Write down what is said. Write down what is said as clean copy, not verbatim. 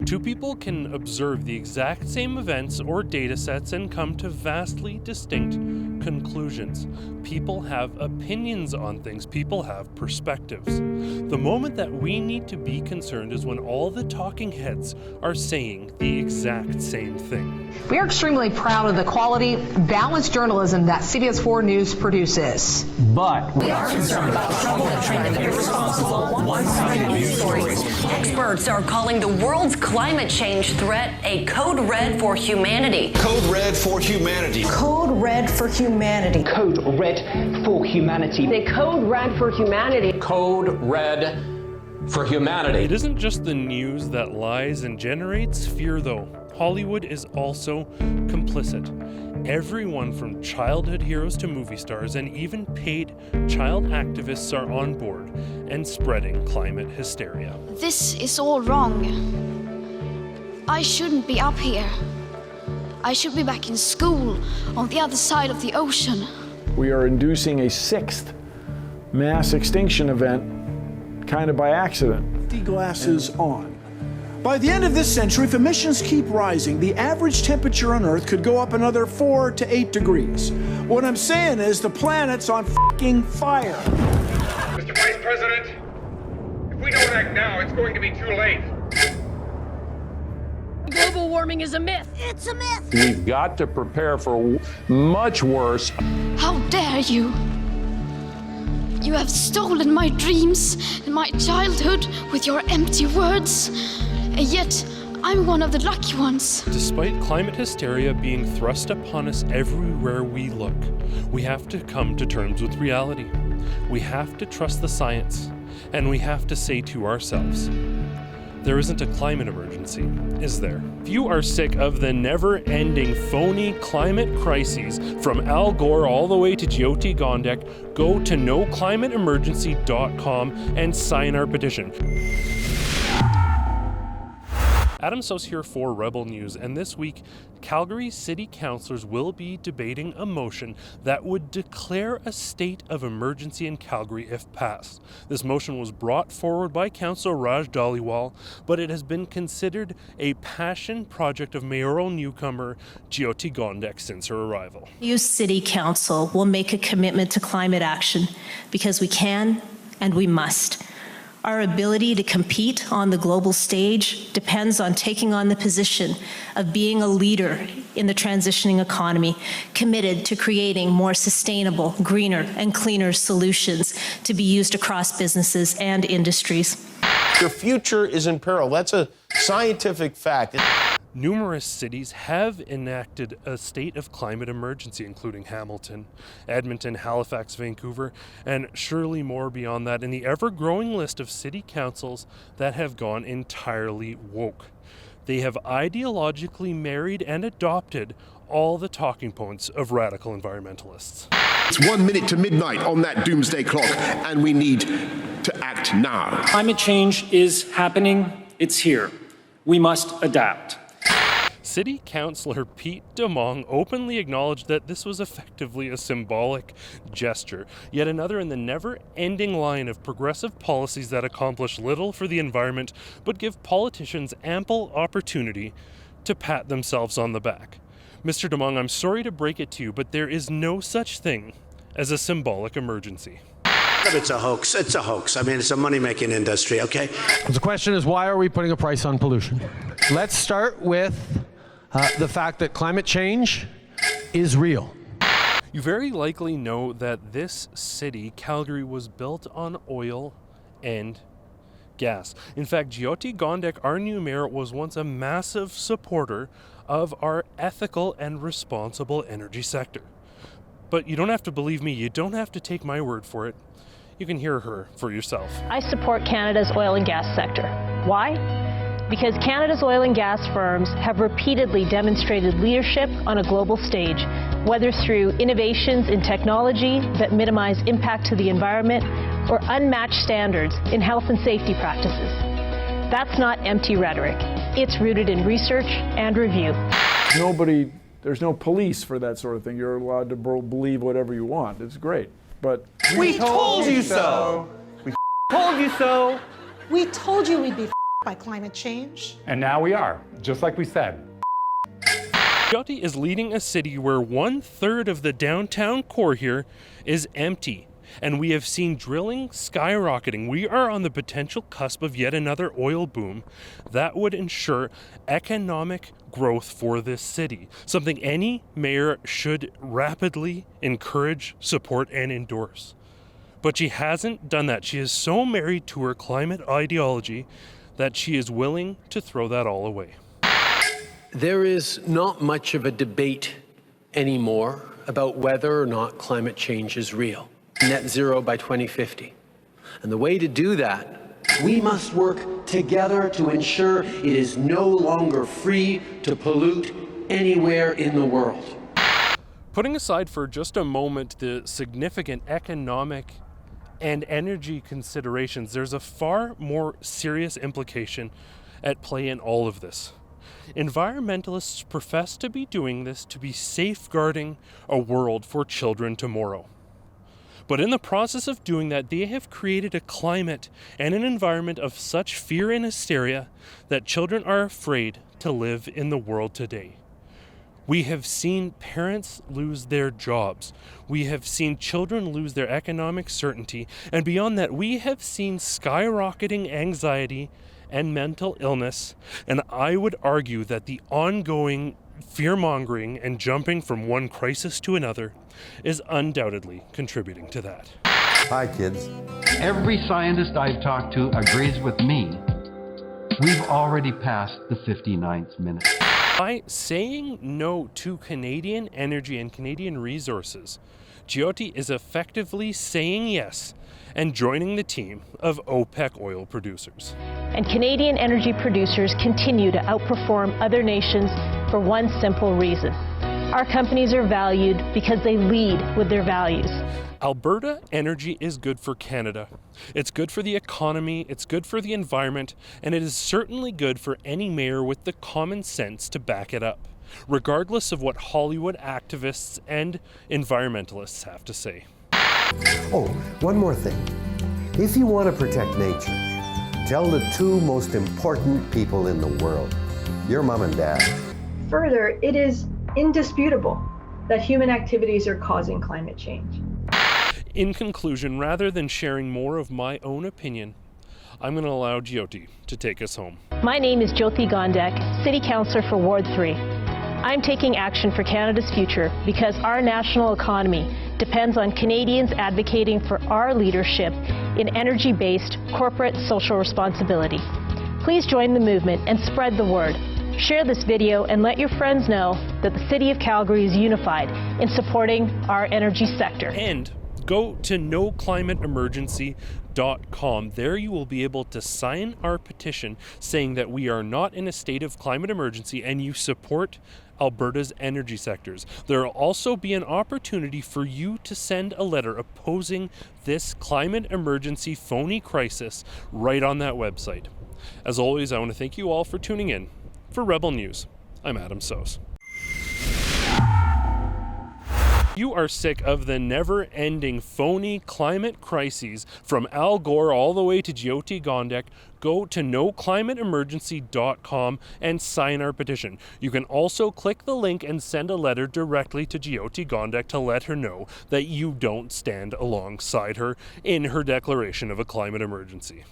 Two people can observe the exact same events or data sets and come to vastly distinct conclusions. People have opinions on things. People have perspectives. The moment that we need to be concerned is when all the talking heads are saying the exact same thing. We are extremely proud of the quality, balanced journalism that CBS 4 News produces. But we are concerned about trouble and trend of irresponsible, one-sided news stories. Experts are calling the world's climate change threat a code red for humanity. Code red for humanity. Code red for humanity. Code red for humanity. The code red for humanity. Code red for humanity. It isn't just the news that lies and generates fear, though. Hollywood is also complicit. Everyone from childhood heroes to movie stars and even paid child activists are on board and spreading climate hysteria. This is all wrong. I shouldn't be up here. I should be back in school on the other side of the ocean. We are inducing a sixth mass extinction event kind of by accident. Glasses on. By the end of this century, if emissions keep rising, the average temperature on Earth could go up another 4 to 8 degrees. What I'm saying is the planet's on f***ing fire. Mr. Vice President, if we don't act now, it's going to be too late. Global warming is a myth. It's a myth. We've got to prepare for much worse. How dare you? You have stolen my dreams and my childhood with your empty words. And yet, I'm one of the lucky ones. Despite climate hysteria being thrust upon us everywhere we look, we have to come to terms with reality. We have to trust the science, and we have to say to ourselves, there isn't a climate emergency, is there? If you are sick of the never-ending phony climate crises from Al Gore all the way to Jyoti Gondek, go to noclimateemergency.com and sign our petition. Adam Soos here for Rebel News, and this week, Calgary City Councillors will be debating a motion that would declare a state of emergency in Calgary if passed. This motion was brought forward by Councillor Raj Dhaliwal, but it has been considered a passion project of mayoral newcomer Jyoti Gondek since her arrival. You City Council will make a commitment to climate action because we can and we must. Our ability to compete on the global stage depends on taking on the position of being a leader in the transitioning economy, committed to creating more sustainable, greener, and cleaner solutions to be used across businesses and industries. Your future is in peril. That's a scientific fact. Numerous cities have enacted a state of climate emergency, including Hamilton, Edmonton, Halifax, Vancouver, and surely more beyond that in the ever-growing list of city councils that have gone entirely woke. They have ideologically married and adopted all the talking points of radical environmentalists. It's 1 minute to midnight on that doomsday clock, and we need to act now. Climate change is happening. It's here. We must adapt. City Councillor Pete DeMong openly acknowledged that this was effectively a symbolic gesture, yet another in the never-ending line of progressive policies that accomplish little for the environment but give politicians ample opportunity to pat themselves on the back. Mr. DeMong, I'm sorry to break it to you, but there is no such thing as a symbolic emergency. It's a hoax. It's a hoax. I mean, it's a money-making industry, okay? The question is, why are we putting a price on pollution? Let's start with the fact that climate change is real. You very likely know that this city, Calgary, was built on oil and gas. In fact, Jyoti Gondek, our new mayor, was once a massive supporter of our ethical and responsible energy sector. But you don't have to believe me. You don't have to take my word for it. You can hear her for yourself. I support Canada's oil and gas sector. Why? Because Canada's oil and gas firms have repeatedly demonstrated leadership on a global stage, whether through innovations in technology that minimize impact to the environment or unmatched standards in health and safety practices. That's not empty rhetoric. It's rooted in research and review. There's no police for that sort of thing. You're allowed to believe whatever you want. It's great. But we told you so. We told you so. We told you we'd be by climate change. And now we are, just like we said. Jyoti is leading a city where 1/3 of the downtown core here is empty. And we have seen drilling skyrocketing. We are on the potential cusp of yet another oil boom that would ensure economic growth for this city, something any mayor should rapidly encourage, support, and endorse. But she hasn't done that. She is so married to her climate ideology that she is willing to throw that all away. There is not much of a debate anymore about whether or not climate change is real. Net zero by 2050. And the way to do that, we must work together to ensure it is no longer free to pollute anywhere in the world. Putting aside for just a moment the significant economic and energy considerations, there's a far more serious implication at play in all of this. Environmentalists profess to be doing this to be safeguarding a world for children tomorrow. But in the process of doing that, they have created a climate and an environment of such fear and hysteria that children are afraid to live in the world today. We have seen parents lose their jobs. We have seen children lose their economic certainty. And beyond that, we have seen skyrocketing anxiety and mental illness. And I would argue that the ongoing fear-mongering and jumping from one crisis to another is undoubtedly contributing to that. Hi, kids. Every scientist I've talked to agrees with me. We've already passed the 59th minute. By saying no to Canadian energy and Canadian resources, Jyoti is effectively saying yes and joining the team of OPEC oil producers. And Canadian energy producers continue to outperform other nations for one simple reason. Our companies are valued because they lead with their values. Alberta energy is good for Canada. It's good for the economy, it's good for the environment, and it is certainly good for any mayor with the common sense to back it up, regardless of what Hollywood activists and environmentalists have to say. Oh, one more thing. If you want to protect nature, tell the two most important people in the world, your mom and dad. Further, it is indisputable that human activities are causing climate change. In conclusion, rather than sharing more of my own opinion, I'm going to allow Jyoti to take us home. My name is Jyoti Gondek, City Councillor for Ward 3. I'm taking action for Canada's future because our national economy depends on Canadians advocating for our leadership in energy-based corporate social responsibility. Please join the movement and spread the word. Share this video and let your friends know that the City of Calgary is unified in supporting our energy sector. And go to noclimateemergency.com. There you will be able to sign our petition saying that we are not in a state of climate emergency and you support Alberta's energy sectors. There will also be an opportunity for you to send a letter opposing this climate emergency phony crisis right on that website. As always, I want to thank you all for tuning in. For Rebel News, I'm Adam Soos. You are sick of the never-ending phony climate crises from Al Gore all the way to Jyoti Gondek, go to noclimateemergency.com and sign our petition. You can also click the link and send a letter directly to Jyoti Gondek to let her know that you don't stand alongside her in her declaration of a climate emergency.